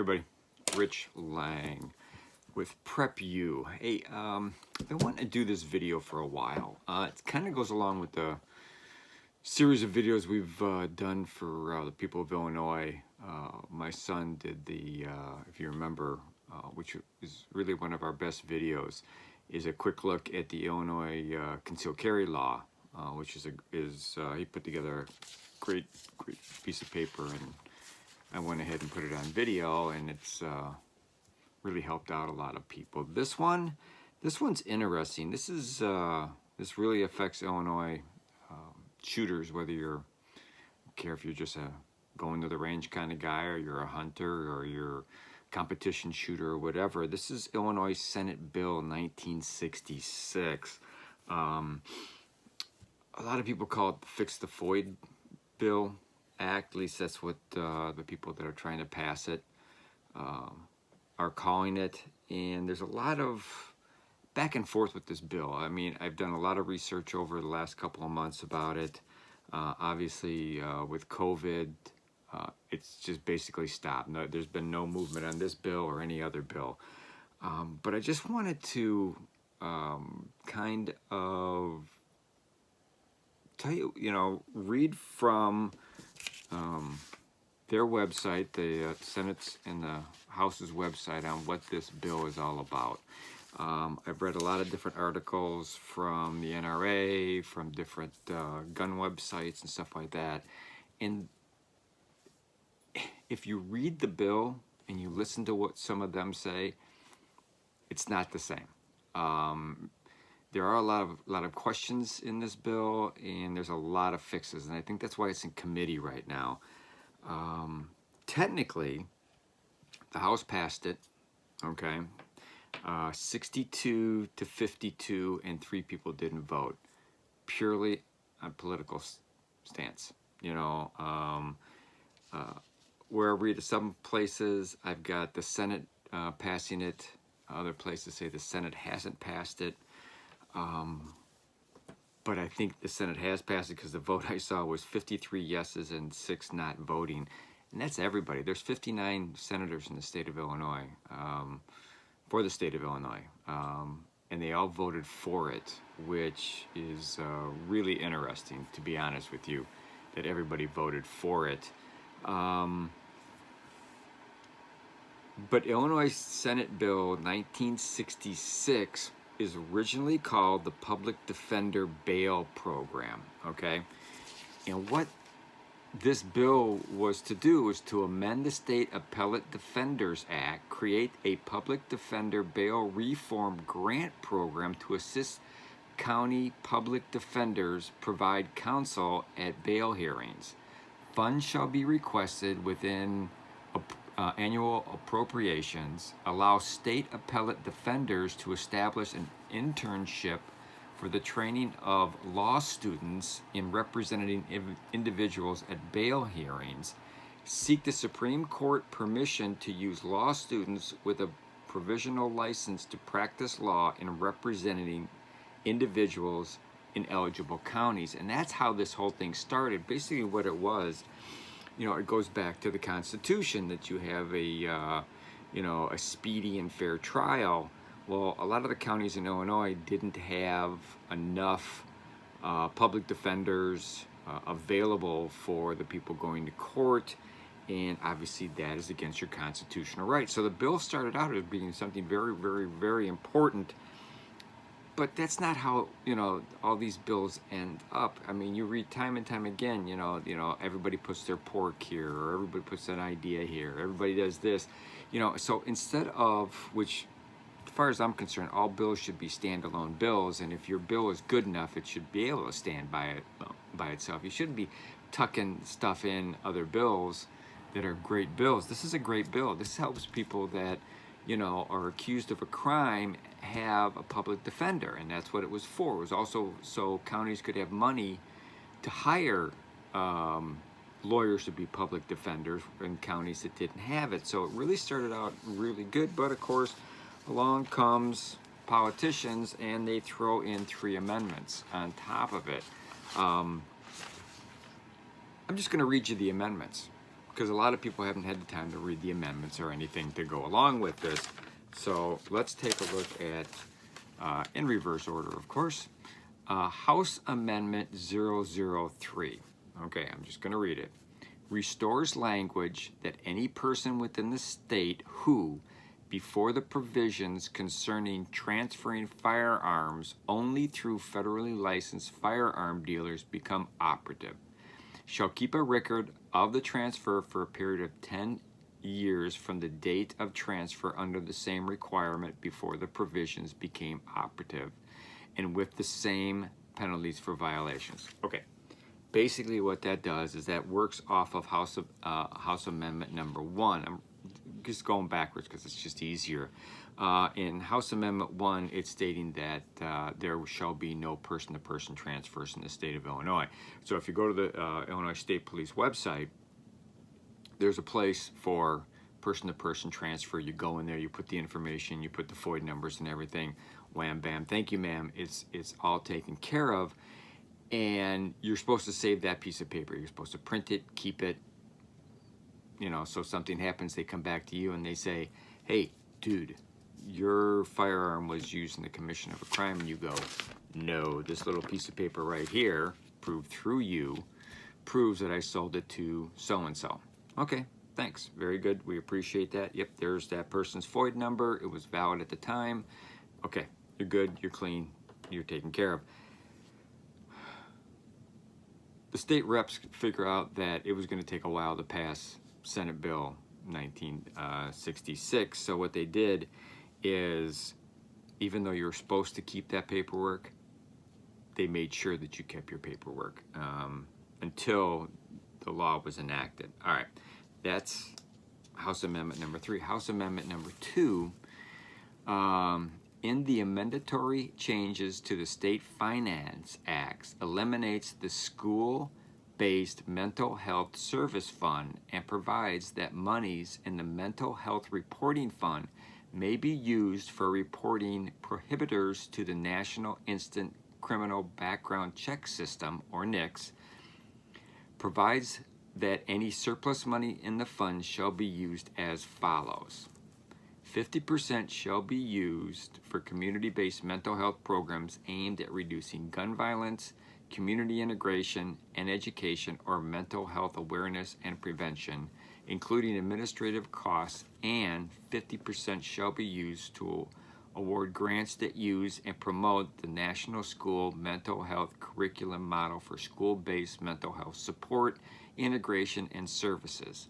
Everybody, Rich Lang with Prep U. Hey, I've been wanting to do this video for a while. It kind of goes along with the series of videos we've done for the people of Illinois. My son did the, if you remember, which is really one of our best videos, is a quick look at the Illinois concealed carry law, which is he put together a great piece of paper, and I went ahead and put it on video, and it's really helped out a lot of people. This one's interesting. This really affects Illinois shooters, whether care if you're just a going to the range kind of guy, or you're a hunter, or you're a competition shooter, or whatever. This is Illinois Senate Bill 1966. A lot of people call it the Fix The FOID Bill Act. At least that's what the people that are trying to pass it are calling it. And there's a lot of back and forth with this bill. I mean, I've done a lot of research over the last couple of months about it. Obviously, with COVID, it's just basically stopped. No, there's been no movement on this bill or any other bill. But I just wanted to kind of tell you, read from their website, the Senate's and the House's website, on what this bill is all about. I've read a lot of different articles from the NRA, from different gun websites and stuff like that. And if you read the bill and you listen to what some of them say, it's not the same. There are a lot of questions in this bill, and there's a lot of fixes, and I think that's why it's in committee right now. Technically, the House passed it, okay, 62 to 52, and 3 people didn't vote, purely on political stance. Where I read some places, I've got the Senate passing it. Other places say the Senate hasn't passed it. But I think the Senate has passed it, because the vote I saw was 53 yeses and 6 not voting. And that's everybody. There's 59 senators in the state of Illinois, for the state of Illinois. And they all voted for it, which is really interesting, to be honest with you, that everybody voted for it. But Illinois Senate Bill 1966 is originally called the Public Defender Bail Program, okay? And what this bill was to do was to amend the State Appellate Defenders Act, create a public defender bail reform grant program to assist county public defenders provide counsel at bail hearings. Funds shall be requested within annual appropriations, allow state appellate defenders to establish an internship for the training of law students in representing individuals at bail hearings, seek the Supreme Court permission to use law students with a provisional license to practice law in representing individuals in eligible counties. And that's how this whole thing started. Basically what it was, it goes back to the Constitution, that you have a speedy and fair trial. Well, a lot of the counties in Illinois didn't have enough public defenders available for the people going to court, and obviously that is against your constitutional right. So the bill started out as being something very, very, very important. But that's not how, all these bills end up. I mean, you read time and time again, everybody puts their pork here, or everybody puts an idea here, everybody does this, so instead of, which, as far as I'm concerned, all bills should be standalone bills, and if your bill is good enough, it should be able to stand by itself. You shouldn't be tucking stuff in other bills that are great bills. This is a great bill. This helps people that are accused of a crime have a public defender, and that's what it was for. It was also so counties could have money to hire lawyers to be public defenders in counties that didn't have it. So it really started out really good, but of course along comes politicians, and they throw in 3 amendments on top of it. I'm just going to read you the amendments, because a lot of people haven't had the time to read the amendments or anything to go along with this. So let's take a look at, in reverse order, of course, House Amendment 003. Okay, I'm just going to read it. Restores language that any person within the state who, before the provisions concerning transferring firearms only through federally licensed firearm dealers become operative, shall keep a record of the transfer for a period of 10 years from the date of transfer under the same requirement before the provisions became operative, and with the same penalties for violations. Okay, basically what that does is that works off of House Amendment number 1. I'm just going backwards because it's just easier. In House Amendment 1, it's stating that there shall be no person-to-person transfers in the state of Illinois. So if you go to the Illinois State Police website, there's a place for person-to-person transfer. You go in there, you put the information, you put the FOID numbers and everything. Wham, bam, thank you, ma'am. It's all taken care of. And you're supposed to save that piece of paper. You're supposed to print it, keep it, you know, so something happens, they come back to you and they say, hey, dude, your firearm was used in the commission of a crime. And you go, no, this little piece of paper right here, proved through you, proves that I sold it to so-and-so. Okay, thanks, very good, we appreciate that. Yep, there's that person's FOID number, it was valid at the time. Okay, you're good, you're clean, you're taken care of. The state reps figure out that it was going to take a while to pass Senate Bill 1966. So what they did is, even though you're supposed to keep that paperwork, they made sure that you kept your paperwork until the law was enacted. All right, that's House Amendment number 3. House Amendment number 2, in the amendatory changes to the State Finance Acts, eliminates the school-based mental health service fund and provides that monies in the mental health reporting fund may be used for reporting prohibitors to the National Instant Criminal Background Check System, or NICS, provides that any surplus money in the fund shall be used as follows. 50% shall be used for community-based mental health programs aimed at reducing gun violence, community integration and education, or mental health awareness and prevention, including administrative costs, and 50% shall be used to award grants that use and promote the National School Mental Health Curriculum Model for school-based mental health support, integration, and services.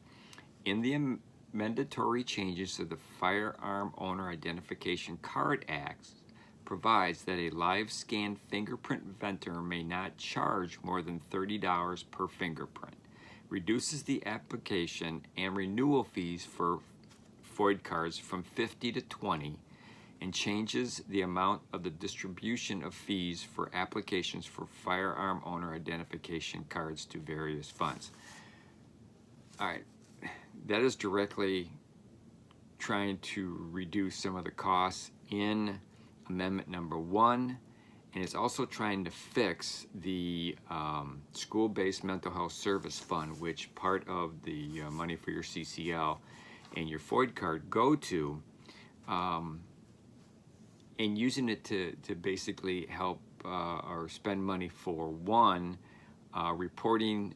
In the mandatory changes to the Firearm Owner Identification Card Act provides that a live scan fingerprint vendor may not charge more than $30 per fingerprint, reduces the application and renewal fees for FOID cards from $50 to $20, and changes the amount of the distribution of fees for applications for firearm owner identification cards to various funds. All right, that is directly trying to reduce some of the costs in Amendment number 1, and it's also trying to fix the school-based mental health service fund, which part of the money for your CCL and your FOID card go to, and using it to basically help or spend money for, one, reporting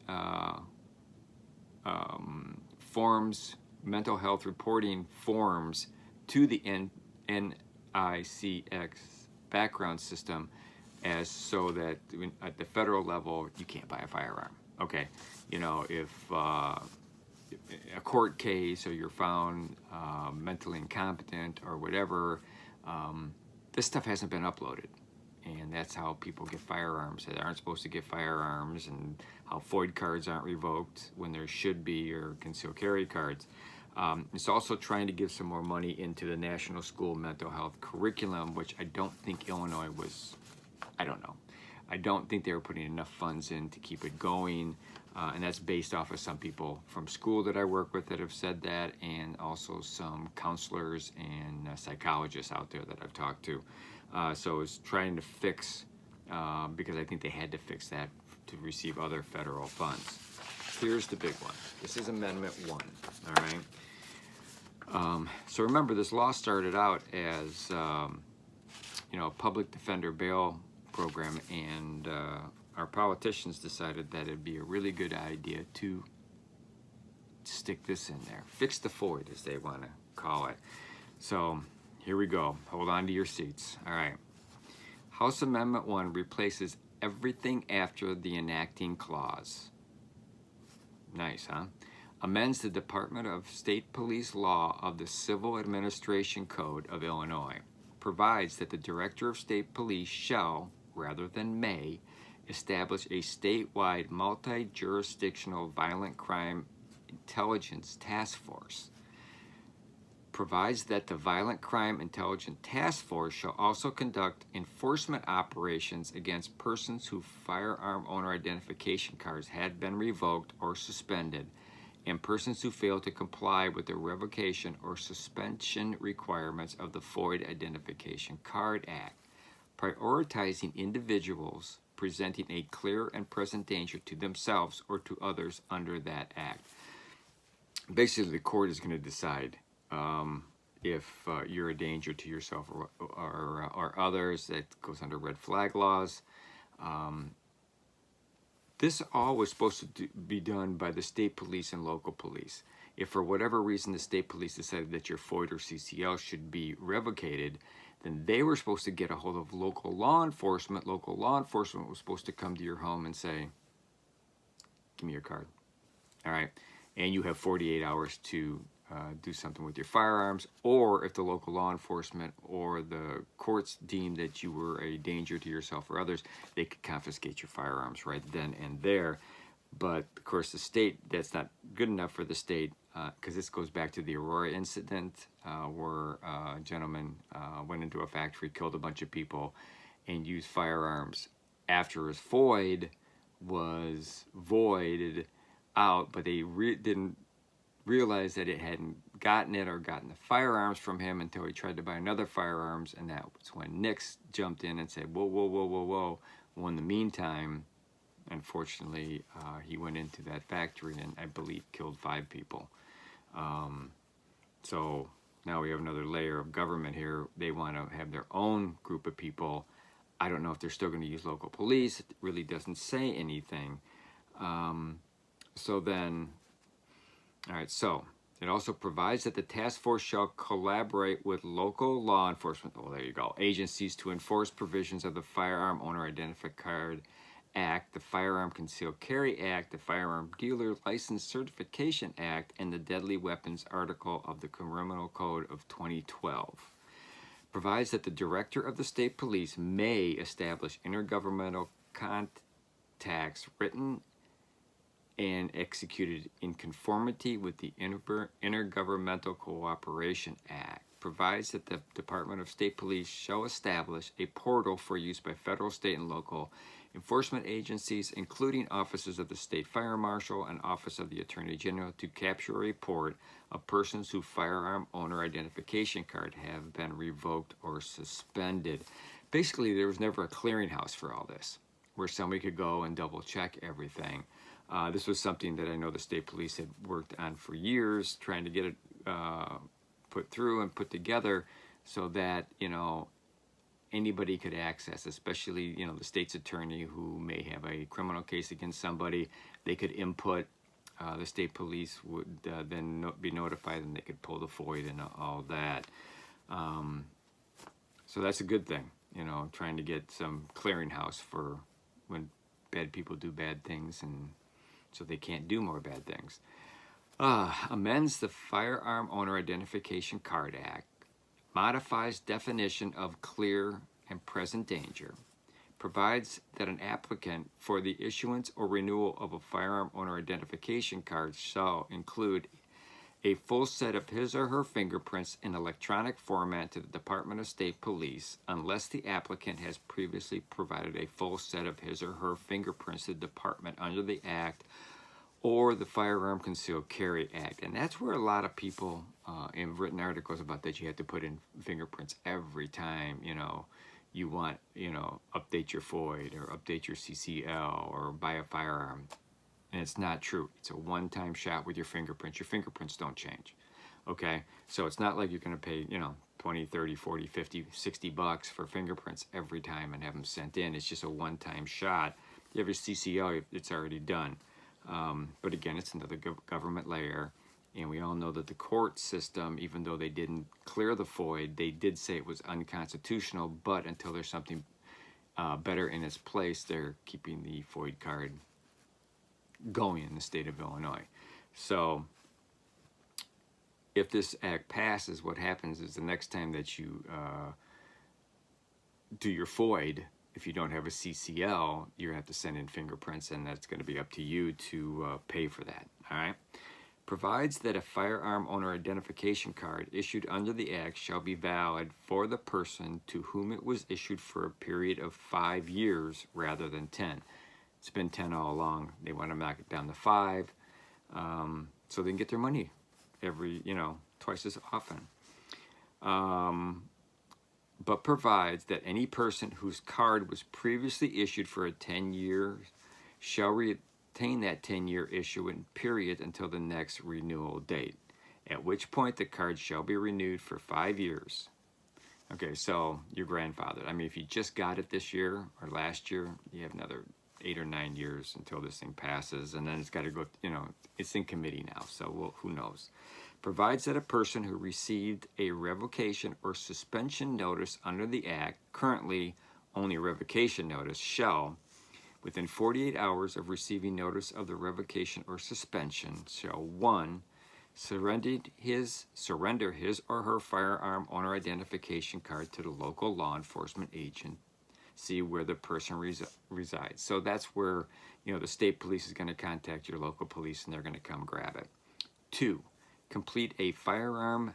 forms, mental health reporting forms to the NICX background system, as so that at the federal level you can't buy a firearm. Okay, you know, if a court case or you're found mentally incompetent or whatever, this stuff hasn't been uploaded, and that's how people get firearms that aren't supposed to get firearms, and how FOID cards aren't revoked when there should be, or concealed carry cards. It's also trying to give some more money into the National School Mental Health Curriculum, which I don't think Illinois was, I don't know. I don't think they were putting enough funds in to keep it going, and that's based off of some people from school that I work with that have said that, and also some counselors and psychologists out there that I've talked to. So it's trying to fix, because I think they had to fix that to receive other federal funds. here's the big one. This is Amendment 1, all right? So remember, this law started out as, a public defender bail program, and our politicians decided that it'd be a really good idea to stick this in there. Fix the FOID, as they want to call it. So here we go. Hold on to your seats. All right. House Amendment 1 replaces everything after the enacting clause. Nice, huh? Amends the Department of State Police law of the Civil Administration Code of Illinois. Provides that the Director of State Police shall, rather than may, establish a statewide multi-jurisdictional violent crime intelligence task force. Provides that the Violent Crime Intelligence Task Force shall also conduct enforcement operations against persons whose firearm owner identification cards had been revoked or suspended, and persons who fail to comply with the revocation or suspension requirements of the FOID Identification Card Act, prioritizing individuals presenting a clear and present danger to themselves or to others under that act. Basically, the court is going to decide if you're a danger to yourself or others. That goes under red flag laws. This all was supposed to be done by the state police and local police. If for whatever reason the state police decided that your FOID or CCL should be revocated, then they were supposed to get a hold of local law enforcement. Local law enforcement was supposed to come to your home and say, give me your card. All right. And you have 48 hours to do something with your firearms, or if the local law enforcement or the courts deemed that you were a danger to yourself or others, they could confiscate your firearms right then and there. But of course, the state, that's not good enough for the state, because this goes back to the Aurora incident, where a gentleman went into a factory, killed a bunch of people, and used firearms after his FOID was voided out, but they didn't realize that it hadn't gotten it or gotten the firearms from him until he tried to buy another firearms, and that was when Nix jumped in and said, whoa, whoa, whoa, whoa, whoa. Well, in the meantime, unfortunately, he went into that factory and I believe killed 5 people. So now we have another layer of government here. They want to have their own group of people. I don't know if they're still going to use local police. It really doesn't say anything. So then, all right, so it also provides that the task force shall collaborate with local law enforcement, there you go, agencies to enforce provisions of the Firearm Owner Identification Card Act, the Firearm Concealed Carry Act, the Firearm Dealer License Certification Act, and the Deadly Weapons Article of the Criminal Code of 2012. Provides that the Director of the State Police may establish intergovernmental contacts written and executed in conformity with the Intergovernmental Cooperation Act. Provides that the Department of State Police shall establish a portal for use by federal, state, and local enforcement agencies, including offices of the State Fire Marshal and Office of the Attorney General, to capture a report of persons whose firearm owner identification card have been revoked or suspended. Basically, there was never a clearinghouse for all this, where somebody could go and double check everything. This was something that I know the state police had worked on for years, trying to get it put through and put together so that, anybody could access, especially, the state's attorney who may have a criminal case against somebody. They could input, the state police would then be notified, and they could pull the FOID and all that. So that's a good thing, trying to get some clearinghouse for when bad people do bad things, and so they can't do more bad things. Amends the Firearm Owner Identification Card Act, modifies definition of clear and present danger, provides that an applicant for the issuance or renewal of a firearm owner identification card shall include a full set of his or her fingerprints in electronic format to the Department of State Police, unless the applicant has previously provided a full set of his or her fingerprints to the department under the Act or the Firearm Concealed Carry Act. And that's where a lot of people have written articles about that you have to put in fingerprints every time, you want, update your FOID or update your CCL or buy a firearm. And it's not true. It's a one-time shot with your fingerprints. Your fingerprints don't change. Okay, so it's not like you're going to pay, 20, 30, 40, 50, 60 bucks for fingerprints every time and have them sent in. It's just a one-time shot. You have your CCL, it's already done. But again, it's another government layer. And we all know that the court system, even though they didn't clear the FOID, they did say it was unconstitutional, but until there's something better in its place, they're keeping the FOID card going in the state of Illinois. So if this act passes, what happens is the next time that you do your FOID, if you don't have a CCL, you have to send in fingerprints, and that's going to be up to you to pay for that. All right. Provides that a firearm owner identification card issued under the act shall be valid for the person to whom it was issued for a period of 5 years rather than 10. It's been 10 all along. They want to knock it down to 5, so they can get their money every, twice as often. But provides that any person whose card was previously issued for a 10-year shall retain that 10-year issuance period until the next renewal date, at which point the card shall be renewed for 5 years. Okay, so your grandfather. I mean, if you just got it this year or last year, you have another 8 or 9 years until this thing passes, and then it's got to go, it's in committee now, so who knows. Provides that a person who received a revocation or suspension notice under the Act, currently only a revocation notice, shall, within 48 hours of receiving notice of the revocation or suspension, shall 1. Surrender his or her firearm owner identification card to the local law enforcement agency where the person resides. So that's where, the state police is going to contact your local police, and they're going to come grab it. 2. Complete a firearm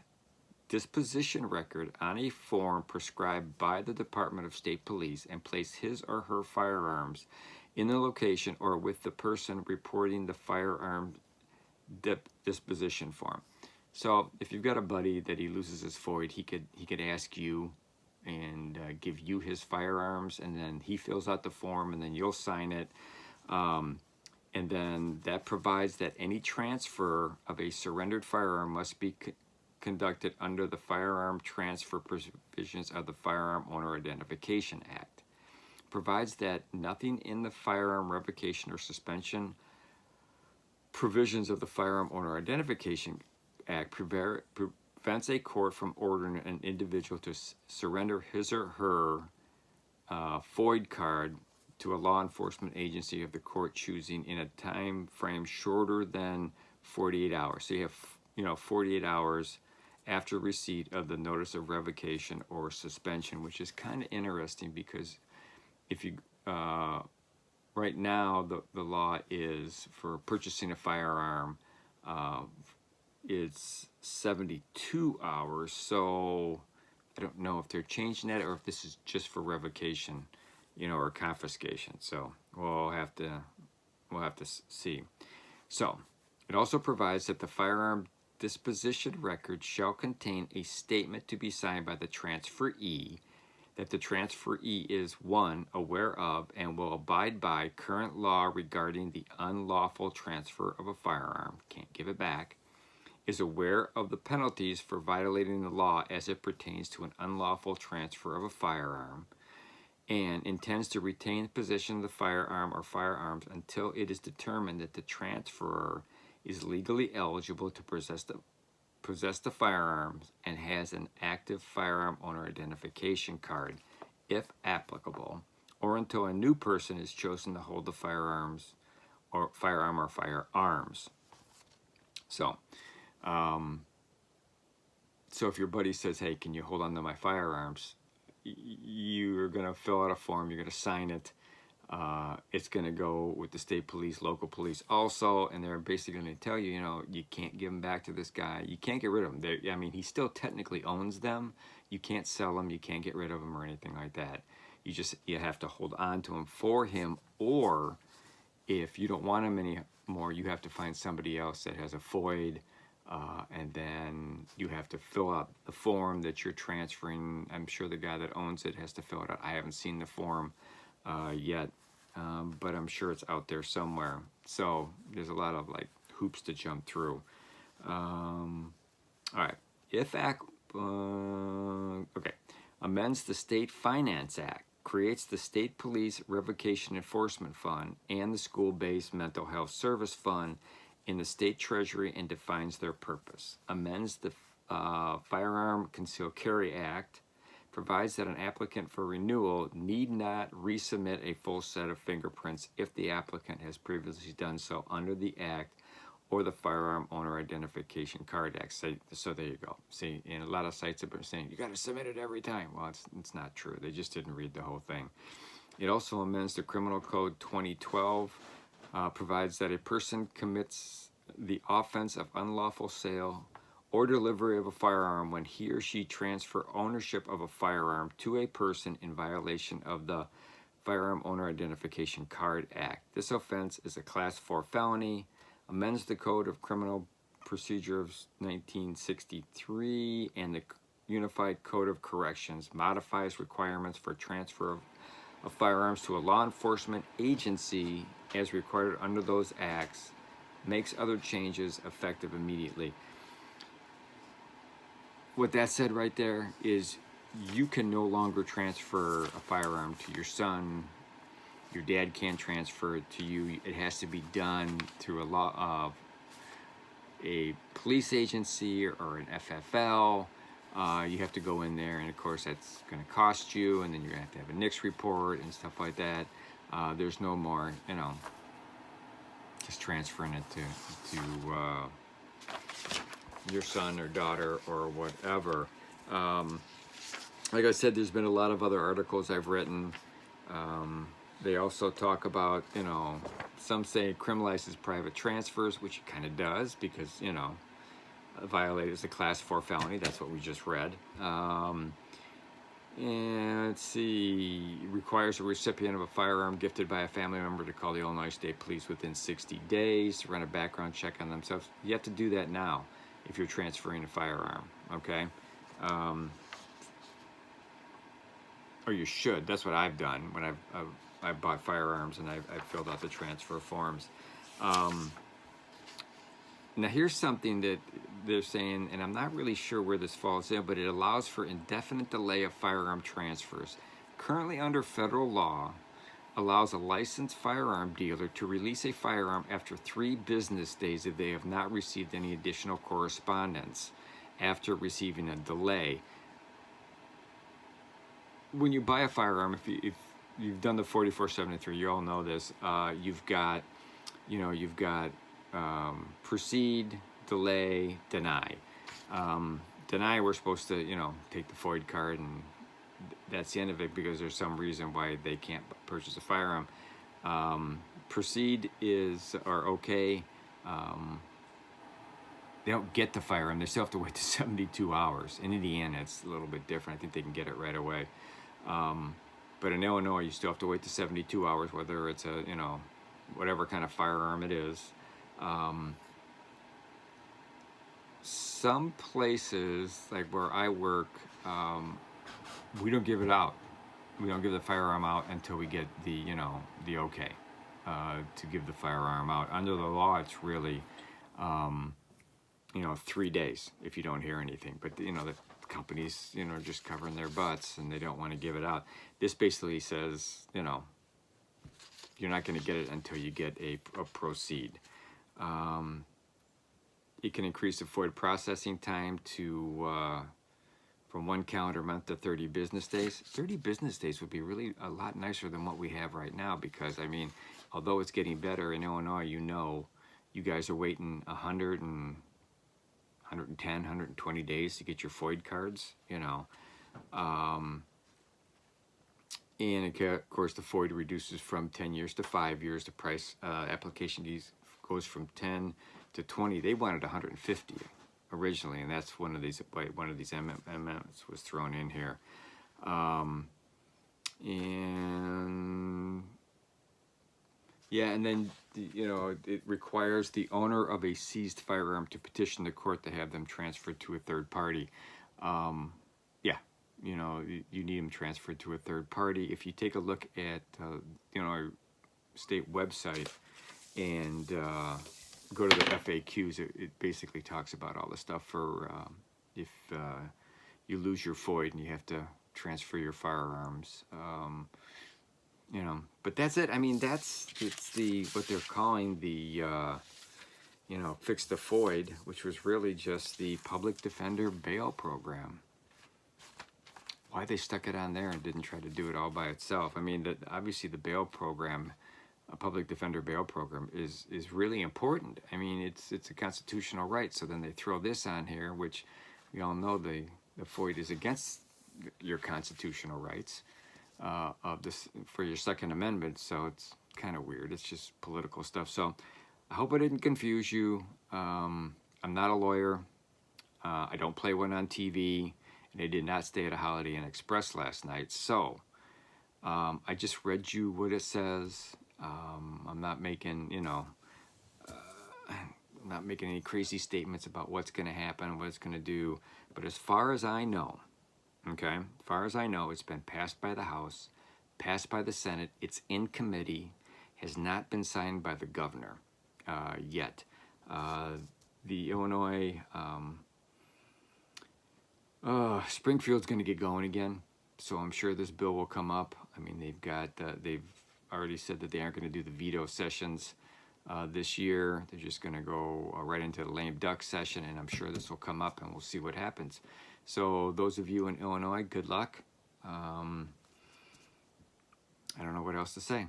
disposition record on a form prescribed by the Department of State Police and place his or her firearms in the location or with the person reporting the firearm disposition form. So if you've got a buddy that he loses his FOID, he could ask you and give you his firearms, and then he fills out the form, and then you'll sign it. And then that provides that any transfer of a surrendered firearm must be conducted under the firearm transfer provisions of the Firearm Owner Identification Act. Provides that nothing in the firearm revocation or suspension provisions of the Firearm Owner Identification Act prevents a court from ordering an individual to surrender his or her FOID card to a law enforcement agency of the court choosing in a time frame shorter than 48 hours. So you have, 48 hours after receipt of the notice of revocation or suspension, which is kind of interesting because if you, right now the law is for purchasing a firearm, it's 72 hours. So I don't know if they're changing that or if this is just for revocation, or confiscation. So we'll have to see. So it also provides that the firearm disposition record shall contain a statement to be signed by the transferee that the transferee is 1, aware of and will abide by current law regarding the unlawful transfer of a firearm, can't give it back, is aware of the penalties for violating the law as it pertains to an unlawful transfer of a firearm, and intends to retain possession of the firearm or firearms until it is determined that the transferor is legally eligible to possess the firearms and has an active firearm owner identification card, if applicable, or until a new person is chosen to hold the firearm or firearms. So, so if your buddy says, "Hey, can you hold on to my firearms?" You're going to fill out a form, you're going to sign it. It's going to go with the state police, local police also, and they're basically going to tell you, you can't give them back to this guy. You can't get rid of him. He still technically owns them. You can't sell them. You can't get rid of them or anything like that. You have to hold on to them for him, or if you don't want him anymore, you have to find somebody else that has a FOID, and then you have to fill out the form that you're transferring. I'm sure the guy that owns it has to fill it out. I haven't seen the form yet, but I'm sure it's out there somewhere. So there's a lot of like hoops to jump through. All right, if act, okay, amends the State Finance Act, creates the State Police Revocation Enforcement Fund and the School-Based Mental Health Service Fund in the State Treasury and defines their purpose. Amends the Firearm Concealed Carry Act, provides that an applicant for renewal need not resubmit a full set of fingerprints if the applicant has previously done so under the Act or the Firearm Owner Identification Card Act. So there you go. See, and a lot of sites have been saying, you got to submit it every time. Well, it's not true. They just didn't read the whole thing. It also amends the Criminal Code 2012, provides that a person commits the offense of unlawful sale or delivery of a firearm when he or she transfer ownership of a firearm to a person in violation of the Firearm Owner Identification Card Act. This offense is a Class 4 felony, amends the Code of Criminal Procedure of 1963 and the Unified Code of Corrections, modifies requirements for transfer of firearms to a law enforcement agency as required under those acts, makes other changes effective immediately. What that said right there is you can no longer transfer a firearm to your son. Your dad can't transfer it to you. It has to be done through a law of a police agency or an FFL. You have to go in there, and of course that's going to cost you, and then you're going to have a NICS report and stuff like that. There's no more, just transferring it to your son or daughter or whatever. Like I said, there's been a lot of other articles I've written. They also talk about, some say it criminalizes private transfers, which it kind of does because, violate is a Class 4 felony. That's what we just read. And let's see, requires a recipient of a firearm gifted by a family member to call the Illinois State Police within 60 days to run a background check on themselves. You have to do that now if you're transferring a firearm, okay? Or you should. That's what I've done when I've bought firearms and I've filled out the transfer forms. Now here's something that they're saying, and I'm not really sure where this falls in, but it allows for indefinite delay of firearm transfers. Currently under federal law, allows a licensed firearm dealer to release a firearm after 3 business days if they have not received any additional correspondence after receiving a delay. When you buy a firearm, if you've done the 4473, you all know this. You've got proceed, delay, deny. Deny, we're supposed to, take the FOID card, and that's the end of it because there's some reason why they can't purchase a firearm. Proceed are okay. They don't get the firearm. They still have to wait to 72 hours. In Indiana, it's a little bit different. I think they can get it right away. But in Illinois, you still have to wait to 72 hours, whether it's a, whatever kind of firearm it is. Some places, like where I work, we don't give it out. We don't give the firearm out until we get the, the okay to give the firearm out. Under the law, it's really, 3 days if you don't hear anything. But, the companies, are just covering their butts and they don't want to give it out. This basically says, you're not going to get it until you get a proceed. It can increase the FOID processing time to from 1 calendar month to 30 business days. 30 business days would be really a lot nicer than what we have right now because, although it's getting better in Illinois, you guys are waiting 110, 120 days to get your FOID cards, And of course, the FOID reduces from 10 years to 5 years. The price application goes from 10 to 20. They wanted 150 originally, and that's one of these amendments was thrown in here. And then it requires the owner of a seized firearm to petition the court to have them transferred to a third party. You need them transferred to a third party. If you take a look at state website and go to the FAQs. It basically talks about all the stuff for if you lose your FOID and you have to transfer your firearms. You know, but that's it. I mean, it's the what they're calling the you know, Fix the FOID, which was really just the public defender bail program. Why they stuck it on there and didn't try to do it all by itself? I mean, obviously the bail program, a public defender bail program, is really important. I mean, it's a constitutional right. So then they throw this on here, which we all know the FOID is against your constitutional rights of this for your Second Amendment. So it's kind of weird. It's just political stuff. So I hope I didn't confuse you. I'm not a lawyer. I don't play one on TV, and I did not stay at a Holiday Inn Express last night. So I just read you what it says. I'm not making, you know, I'm not making any crazy statements about what's going to happen, what it's going to do. But as far as I know, okay, as far as I know, it's been passed by the House, passed by the Senate. It's in committee, has not been signed by the governor yet. The Illinois, Springfield's going to get going again, so I'm sure this bill will come up. I mean, they've already said that they aren't going to do the veto sessions this year. They're just going to go right into the lame duck session, and I'm sure this will come up, and we'll see what happens. So those of you in Illinois, good luck. I don't know what else to say.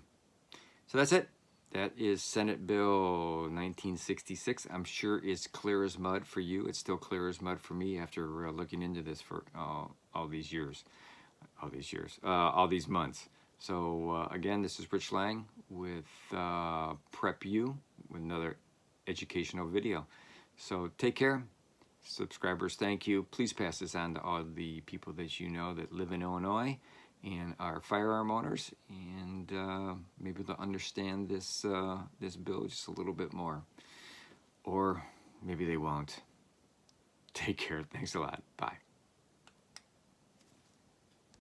So that's it. That is Senate Bill 1966. I'm sure it's clear as mud for you. It's still clear as mud for me after looking into this for all these months. So again, this is Rich Lang with Prep U with another educational video. So take care. Subscribers, thank you. Please pass this on to all the people that you know that live in Illinois and are firearm owners, and maybe they'll understand this this bill just a little bit more, or maybe they won't. Take care. Thanks a lot. Bye.